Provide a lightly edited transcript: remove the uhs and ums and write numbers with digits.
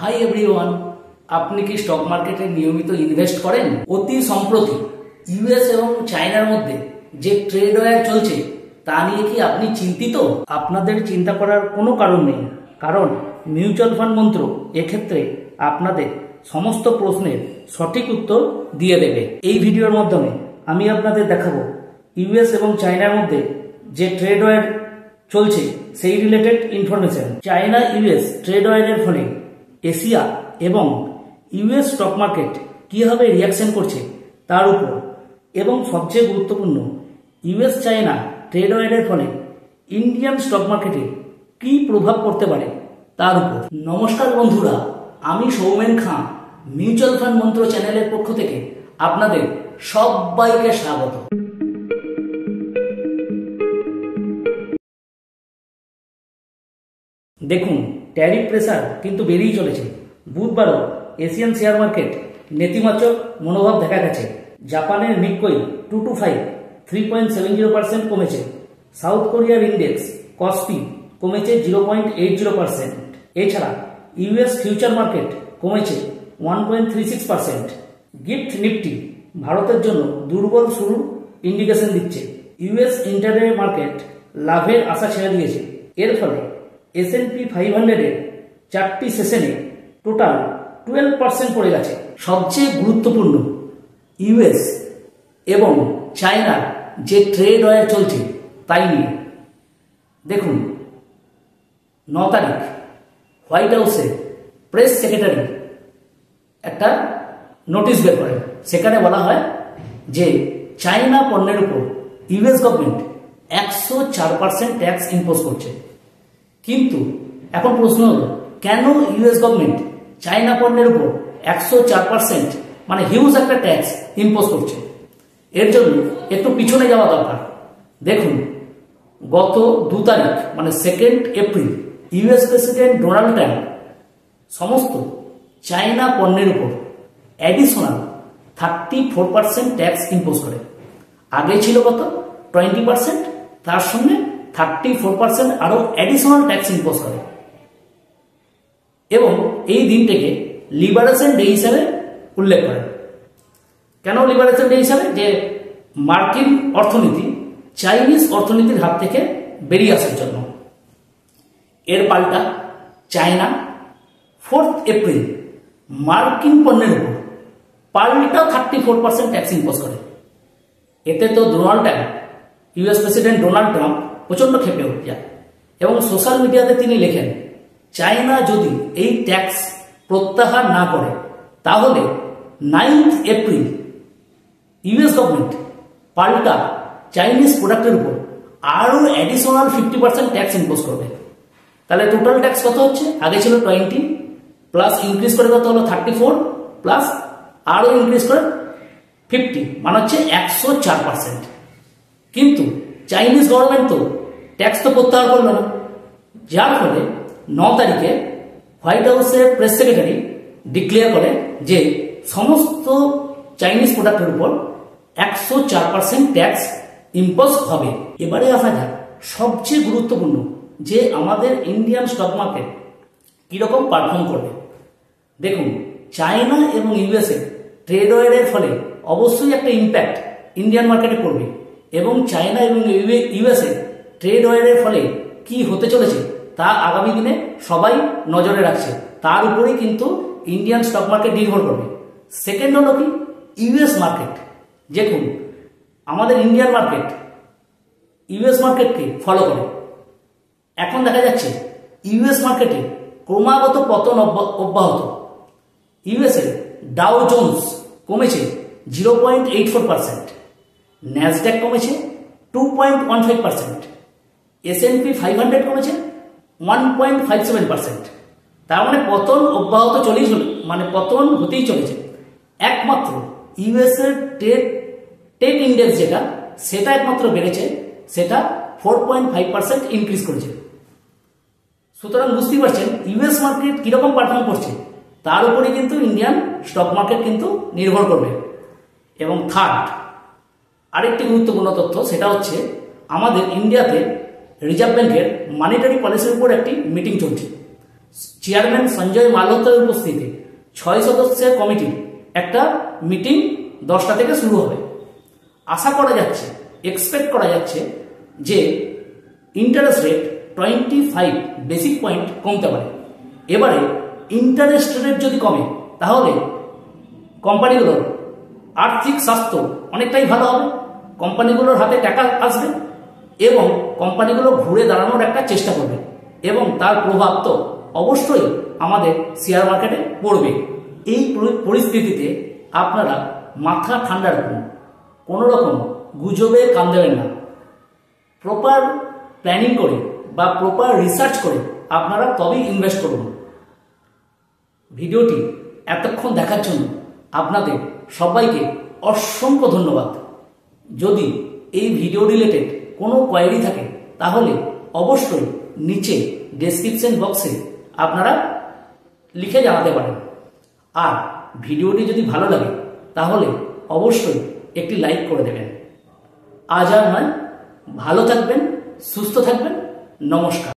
Hi everyone, আপনি কি stock মার্কেটে নিয়মিত ইনভেস্ট করেন? অতি সম্প্রতি ইউএস এবং চায়নার মধ্যে যে ট্রেড ওয়ার চলছে তা নিয়ে কি আপনি চিন্তিত? আপনাদের চিন্তা করার কোনো কারণ নেই, কারণ মিউচুয়াল ফান্ড মন্ত্র এক্ষেত্রে আপনাদের সমস্ত প্রশ্নের সঠিক উত্তর দিয়ে দেবে। এই ভিডিওর মাধ্যমে আমি আপনাদের দেখাবো ইউএস এবং চায়নার মধ্যে যে ট্রেড ওয়ার চলছে সেই related information. China US trade ওয়ারের ফলে এশিয়া এবং ইউএস স্টক মার্কেট কীভাবে রিয়াকশন করছে তার উপর, এবং সবচেয়ে গুরুত্বপূর্ণ ইউএস চায়না ট্রেড ওয়ারের ফলে ইন্ডিয়ান স্টক মার্কেটে কী প্রভাব পড়তে পারে তার উপর। নমস্কার বন্ধুরা, আমি সৌমেন খাঁ মিউচুয়াল ফান্ড মন্ত্র চ্যানেলের পক্ষ থেকে আপনাদের সবাইকে স্বাগত। দেখুন, ট্যারিফ প্রেসার কিন্তু বেড়েই চলেছে। বুধবারও এশিয়ান শেয়ার মার্কেট নেতিবাচক মনোভাব দেখা গেছে। জাপানের নিক্কই 225 3.70% কমেছে। সাউথ কোরিয়ার ইন্ডেক্স কসপি কমেছে 0.80%। এছাড়া ইউএস ফিউচার মার্কেট কমেছে 1.36%। গিফট নিফটি ভারতের জন্য দুর্বল শুরুর ইন্ডিকেশন দিচ্ছে। ইউএস ইন্টারডে মার্কেট লাভের আশা ছেড়ে দিয়েছে। এর ফলে S&P 500-এর 4টি সেশনে টোটাল 12% পড়ে গেছে। সবচেয়ে গুরুত্বপূর্ণ ইউএস এবং চায়নার যে ট্রেড ওয়ার চলছে তাই নিয়ে দেখুন, 9 তারিখ হোয়াইট হাউসে প্রেস সেক্রেটারি একটা নোটিশ বের করেন। সেখানে বলা হয় যে চায়না পণ্যের উপর ইউএস গভর্নমেন্ট 104% ট্যাক্স ইম্পোজ করছে। কিন্তু এখন প্রশ্ন হলো, কেন ইউএস গভর্নমেন্ট চায়না পণ্যের উপর 104% মানে হিউজ একটা ট্যাক্স ইম্পোজ করছে? এর জন্য একটু পিছনে যাওয়া দরকার। দেখুন, গত 2 তারিখ মানে 2 April US president Donald Trump সমস্ত চায়না পণ্যের উপর অ্যাডিশনাল 34% ট্যাক্স ইম্পোজ করে। আগে ছিল কত? 20%, তার সঙ্গে 34% আরো অ্যাডিশনাল ট্যাক্স ইম্পোজ করে। এবং এই দিনটাকে লিবারেশন ডে হিসাবে উল্লেখ করে। কেন লিবারেশন ডে হিসাবে? যে মার্কিন অর্থনীতি চাইনিজ অর্থনীতির হাত থেকে বেরিয়ে আসার জন্য। এর পাল্টা চায়না 4 এপ্রিল মার্কিন পণ্যের উপর পাল্টা 34% ট্যাক্স ইম্পোজ করে। এতে তো ইউএস প্রেসিডেন্ট ডোনাল্ড ট্রাম্প প্রচন্ড ক্ষেপে উঠে যায় এবং সোশ্যাল মিডিয়াতে তিনি লেখেন, চায়না যদি এই ট্যাক্স প্রত্যাহার না করে তাহলে 9 এপ্রিল ইউএস গভর্নমেন্ট পাল্টা চাইনিজ প্রোডাক্টের উপর আরো অ্যাডিশনাল 50% ট্যাক্স ইম্পোজ করবে। তাহলে টোটাল ট্যাক্স কত হচ্ছে? আগে ছিল 20 প্লাস ইনক্রিজ করে কত হলো 34 প্লাস আরো ইনক্রিজ করে 50, মানে হচ্ছে 104%। কিন্তু চাইনিজ গভর্নমেন্ট তো ট্যাক্স তো প্রত্যাহার করলো না, যার ফলে 9 তারিখে হোয়াইট হাউসের প্রেস সেক্রেটারি ডিক্লেয়ার করে যে সমস্ত চাইনিজ প্রোডাক্টের উপর 104% ট্যাক্স ইম্পোজ হবে। এবারে আসা যাক সবচেয়ে গুরুত্বপূর্ণ যে আমাদের ইন্ডিয়ান স্টক মার্কেট কিরকম পারফর্ম করবে। দেখুন, চায়না এবং ইউএসএ ট্রেড ওয়ারের ফলে অবশ্যই একটা ইম্প্যাক্ট ইন্ডিয়ান মার্কেটে পড়বে, এবং চায়না এবং ইউএসএ ট্রেড ওয়ারের ফলে কি হতে চলেছে তা আগামী দিনে সবাই নজরে রাখছে। তার উপরেই কিন্তু ইন্ডিয়ান স্টক মার্কেট নির্ভর করবে। সেকেন্ড হলো কি, ইউএস মার্কেট। দেখুন, আমাদের ইন্ডিয়ান মার্কেট ইউএস মার্কেটকে ফলো করে। এখন দেখা যাচ্ছে ইউএস মার্কেটে ক্রমাগত পতন অব্যাহত। ইউএসএ ডাও জোন্স কমেছে 0.84%, ন্যাসড্যাক কমেছে 2.15%, S&P 500 কমেছে 1.57%। তার মানে পতন অব্যাহত চলেই পতন হতেই চলেছে। একমাত্র ইউএসএর টেক ইন্ডেক্স সেটা একমাত্র বেড়েছে, সেটা 4.5% ইনক্রিজ করেছে। সুতরাং বুঝতেই পারছেন ইউএস মার্কেট কিরকম পারফর্ম করছে তার উপরে কিন্তু ইন্ডিয়ান স্টক মার্কেট কিন্তু নির্ভর করবে। এবং থার্ড আরেকটি গুরুত্বপূর্ণ তথ্য, সেটা হচ্ছে আমাদের ইন্ডিয়াতে রিজার্ভ ব্যাংকের মানিটারি পলিসির উপর একটি মিটিং চলছে। চেয়ারম্যান সঞ্জয় মালহোত্রার উপস্থিতিতে 6 সদস্যের কমিটির একটা মিটিং 10টা থেকে শুরু হবে। আশা করা যাচ্ছে, এক্সপেক্ট করা যাচ্ছে যে ইন্টারেস্ট রেট 25 বেসিক পয়েন্ট কমতে পারে। এবারে ইন্টারেস্ট রেট যদি কমে তাহলে কোম্পানিগুলোর আর্থিক স্বাস্থ্য অনেকটাই ভালো হবে, কোম্পানিগুলোর হাতে টাকা আসবে এবং কোম্পানিগুলো ঘুরে দাঁড়ানোর একটা চেষ্টা করবে এবং তার প্রভাব তো অবশ্যই আমাদের শেয়ার মার্কেটে পড়বে। এই পরিস্থিতিতে আপনারা মাথা ঠান্ডা রাখুন, কোনো রকম গুজবে কান দেবেন না। প্রপার প্ল্যানিং করে বা প্রপার রিসার্চ করে আপনারা তবেই ইনভেস্ট করুন। ভিডিওটি এতক্ষণ দেখার জন্য আপনাদের সবাইকে অসংখ্য ধন্যবাদ। যদি এই ভিডিও রিলেটেড কোনো কোয়েরি থাকে তাহলে অবশ্যই নিচে ডেসক্রিপশন বক্সে আপনারা লিখে জানাতে পারেন। আর ভিডিওটি যদি ভালো লাগে তাহলে অবশ্যই একটি লাইক করে দেবেন। আজ আর নয়, ভালো থাকবেন, সুস্থ থাকবেন, নমস্কার।